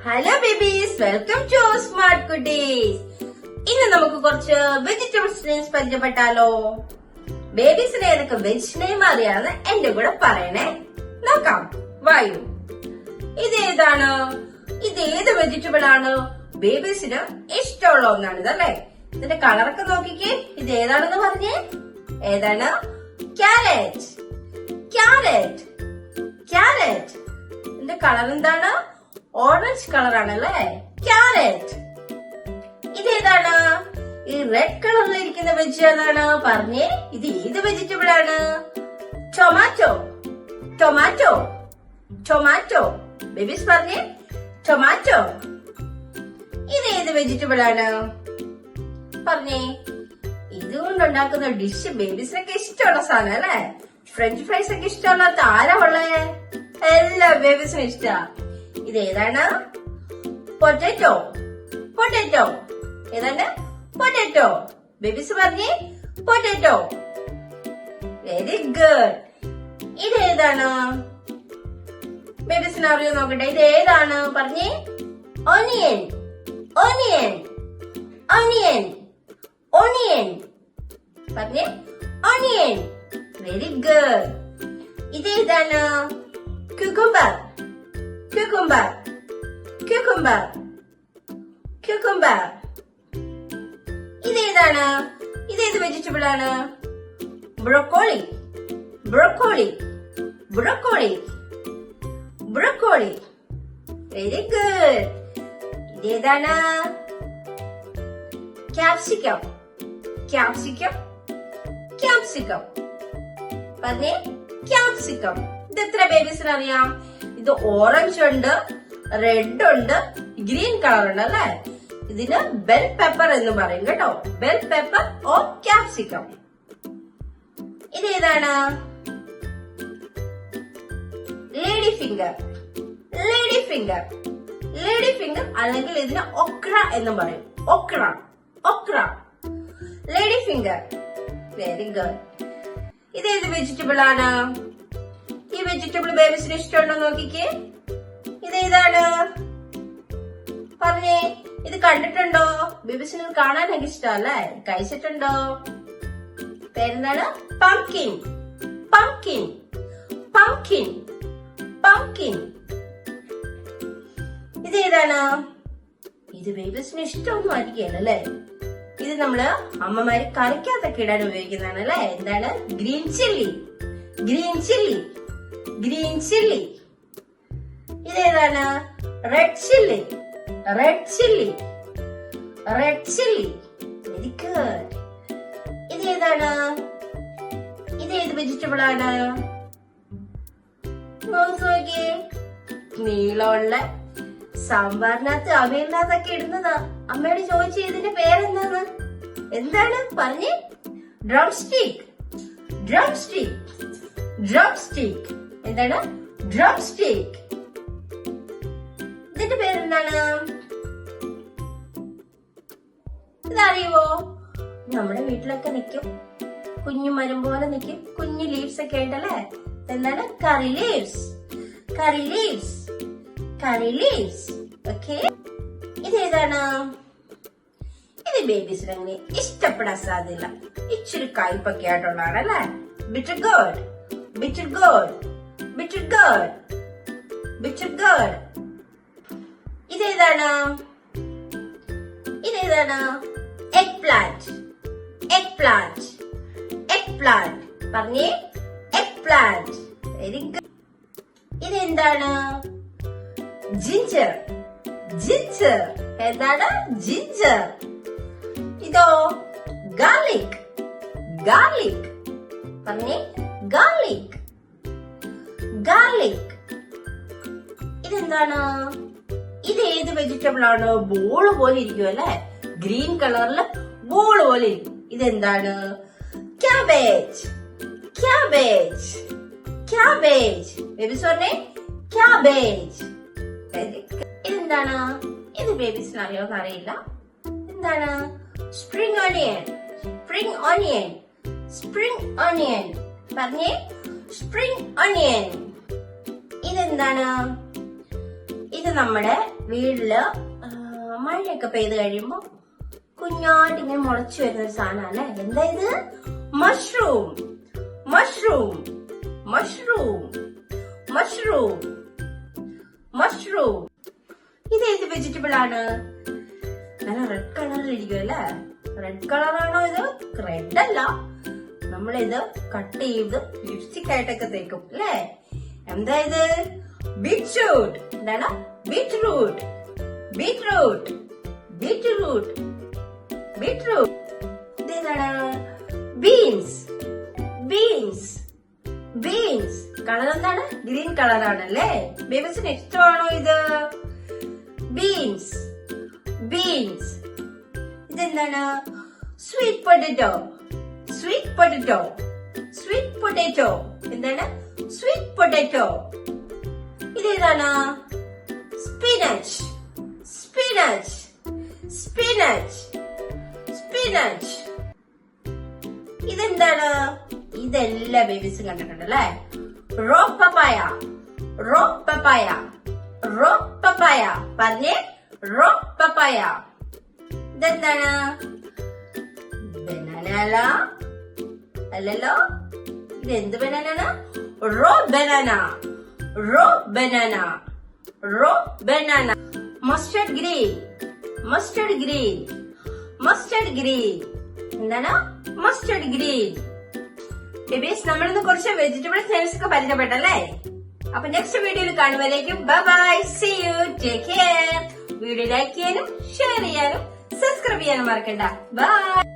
Hello babies, welcome to smart കുട്ടീസ്. ഇന്ന് നമുക്ക് കുറച്ച് വെജിറ്റബിൾസ് നെയിംസ് പരിചയപ്പെട്ടാലോ? ബേബീസിന് ഏതൊക്കെ വെജ് നെയിം അറിയാന്ന് എന്റെ കൂടെ പറയണേ. നോക്കാം, വായു. ഇതേതാണ്? ഇതേത് വെജിറ്റബിൾ ആണ് ബേബീസിന് ഇഷ്ടമുള്ള ഒന്നാണ് ഇതല്ലേ? ഇതിന്റെ കളറൊക്കെ നോക്കിക്കേ. ഇത് ഏതാണെന്ന് പറഞ്ഞേ. ഏതാണ്? ക്യാരറ്റ്. ക്യാരറ്റ് ക്യാരറ്റ് ഇതിന്റെ കളർ എന്താണ്? ഓറഞ്ച് കളറാണല്ലേ, ക്യാരറ്റ്. ഇതേതാണ്? ഈ റെഡ് കളറിലിരിക്കുന്ന വെജ് ഏതാണ്? പറഞ്ഞേ, ഇത് ഏത് വെജിറ്റബിൾ ആണ്? ടൊമാറ്റോ. ടൊമാറ്റോ ടൊമാറ്റോ ബേബീസ് പറഞ്ഞേ, ടൊമാറ്റോ. ഇത് ഏത് വെജിറ്റബിൾ ആണ്? പറഞ്ഞേ. ഇതുകൊണ്ടുണ്ടാക്കുന്ന ഡിഷ് ബേബീസിനൊക്കെ ഇഷ്ടമുള്ള സാധനം അല്ലേ? ഫ്രഞ്ച് ഫ്രൈസ് ഒക്കെ ഇഷ്ടമുള്ള ആരാ ഉള്ളേ? എല്ലാ ബേബീസിനും ഇഷ്ടാ. ഇത് ഏതാണ്? പൊട്ടാറ്റോ. പൊട്ടാറ്റോ ഏതാണ്? പൊട്ടാറ്റോ. ബേബീസ് പറഞ്ഞേ, പൊട്ടാറ്റോ. Very good. ഇത് ഏതാണ്? ബേബീസിന് അറിയോ നോക്കട്ടെ. ഇത് ഏതാണ്? പറഞ്ഞേ. ഓണിയൻ. ഓണിയൻ ഓണിയൻ ഓണിയൻ പറഞ്ഞേ, ഓണിയൻ. Very good. ഇതേതാണ്? ക്യൂക്കുംബർ. Cucumber cucumber cucumber. ഇതേതാണ്? ഇതേത് വെജിറ്റബിൾ ആണ്? Broccoli. Broccoli broccoli broccoli. Very good. ഇതേതാണ്? ക്യാപ്സിക്കം. ക്യാപ്സിക്കം ക്യാപ്സിക്കം പറഞ്ഞേ, ക്യാപ്സിക്കം. ഇത് എത്ര ബേബീസിന് അറിയാം? ഇത് ഓറഞ്ച് ഉണ്ട്, റെഡ് ഉണ്ട്, ഗ്രീൻ കളർ ഉണ്ട് അല്ലെ? ഇതിന് ബെൽ പെപ്പർ എന്ന് പറയും കേട്ടോ. Bell pepper or capsicum. ഇതേതാണ്? Lady finger. Lady finger lady finger അല്ലെങ്കിൽ ഇതിന് ഒക്ര എന്നും പറയും. Okra okra lady finger. Very good. ഇതേത് വെജിറ്റബിൾ ആണ്? ഈ വെജിറ്റബിൾ ബേബീസിന് ഇഷ്ടമുണ്ടോ നോക്കിക്കേ. ഇതേതാണ്? പറഞ്ഞേ. ഇത് കണ്ടിട്ടുണ്ടോ? ബേബീസിന് കാണാനൊക്കെ ഇഷ്ടമല്ലേ? കഴിച്ചിട്ടുണ്ടോ? പേരെന്താണ്? പംകിൻ. Pumpkin pumpkin pumpkin. ഇതേതാണ്? ഇത് ബേബീസിന് ഇഷ്ടമൊന്നും ആയിരിക്കല്ലേ? ഇത് നമ്മള് അമ്മമാര് കറിക്കകത്തൊക്കെ ഇടാൻ ഉപയോഗിക്കുന്നതാണ് അല്ലെ? എന്താണ്? Green chilli. Green chilli green chilli. ഇതേതാണ്? Red chilli. Red chilli red chilli. Very good. ഇതേതാണ്? ഇതേത് വെജിറ്റബിൾ ആണ്? നോക്കിയേ. നീളമുള്ള സാമ്പാറിനകത്ത് അവയില്ലാതൊക്കെ ഇടുന്നതാ. അമ്മയോട് ചോദിച്ചു ഇതിന്റെ പേരെന്താണ്? എന്താണ്? പറഞ്ഞേ. Drumstick. Drumstick drumstick. എന്താണ്? Drumstick. ഇതിന്റെ പേരെന്താണ്? ഇതറിയുവോ? നമ്മുടെ വീട്ടിലൊക്കെ നിക്കും, കുഞ്ഞു മരം പോലെ നിക്കും, കുഞ്ഞു ലീവ്സ് ഒക്കെ ആയിട്ടല്ലേ? എന്താണ്? Curry leaves. Curry leaves curry leaves. Okay. ഇതേതാണ്? ഇത് ബേബീസിന് അങ്ങനെ ഇഷ്ടപ്പെടാൻ സാധ്യത. ഇച്ചിരി കയ്പൊക്കെ ആയിട്ടുള്ളതാണ് അല്ലേ? Bitter gourd. Bitter gourd bitter gourd bitter gourd. ഇതേതാണ്? ഇതേതാണ്? Eggplant. Eggplant eggplant പറഞ്ഞേ, എഗ് പ്ലാന്റ്. Very good. ഇതെന്താണ്? ജിഞ്ചർ. ജിഞ്ചർ. എന്താണ്? ജിഞ്ചർ. ഇതോ? ഗാർലിക്. ഗാർലിക് പറഞ്ഞേ, ഗാർലിക് ഗാർലിക്. ഇതെന്താണ്? ഇത് ഏത് വെജിറ്റബിൾ ആണ്? ബോള് പോലെ ഇരിക്കും അല്ലെ? ഗ്രീൻ കളറില് ബോള് പോലെ ഇരിക്കും. ഇതെന്താണ്? ക്യാബേജ്. Cabbage cabbage. ബേബീസ് പറഞ്ഞേ, ക്യാബേജ്. ഇതെന്താണ്? ഇത് ബേബീസിന് അറിയോന്ന് അറിയില്ല. എന്താണ്? Spring onion. Spring onion spring onion പറഞ്ഞേ, സ്പ്രിംഗ് ഓണിയൻ. ഇതെന്താണ്? ഇത് ഇത് നമ്മുടെ വീട്ടില് മഴയൊക്കെ പെയ്ത് കഴിയുമ്പോ കുഞ്ഞായിട്ട് ഇങ്ങനെ മുളച്ചു വരുന്ന ഒരു സാധനം അല്ലെ. എന്താ ഇത്? Mushroom. Mushroom mushroom mushroom mushroom. ഇത് ഏത് വെജിറ്റബിൾ ആണ്? നല്ല റെഡ് കളറിൽ ഇരിക്കും അല്ലെ. റെഡ് കളറാണോ ഇത്? റെഡ് അല്ല. നമ്മളിത് കട്ട് ചെയ്ത് ലിപ്സ്റ്റിക് ആയിട്ടൊക്കെ തേക്കും അല്ലേ. എന്താ ഇത്? ബീറ്റ്റൂട്ട്. എന്താണ്? ബീറ്റ്റൂട്ട്. Beetroot beetroot beetroot. ഇതേതാണ്? ബീൻസ്. Beans beans. കളർ എന്താണ്? ഗ്രീൻ കളറാണല്ലേ. ബേബീസിന് ഇഷ്ടമാണോ ഇത്? Beans beans. ഇതെന്താണ്? Sweet potato. Sweet potato. Sweet potato. എന്താണ്? Sweet potato. ഇതേതാണ്? സ്പിനച്ച്. Spinach spinach spinach. ഇതെന്താണ്? ഇതെല്ലാ ബേബീസും കണ്ടിട്ടുണ്ടല്ലേ. Raw papaya. Raw papaya. Raw papaya. പറഞ്ഞേ, റോ പപ്പായ. ഇതെന്താണ്? ബനാന അല്ലല്ലോ. ഇതെന്ത് ബനാനാണ്? Raw banana. Raw banana. Raw banana. Mustard green. Mustard green. Mustard green. എന്താണ്? Mustard green. ബേബീസ്, നമ്മളിന്ന് കുറച്ച് വെജിറ്റബിൾ നെയിംസ് ഒക്കെ പരിചയപ്പെട്ടല്ലേ. അപ്പൊ നെക്സ്റ്റ് വീഡിയോയിൽ കാണുമ്പോഴേക്കും bye bye, see you, take care. Video like ചെയ്യാനും ഷെയർ ചെയ്യാനും സബ്സ്ക്രൈബ് ചെയ്യാനും മറക്കണ്ട. ബൈ.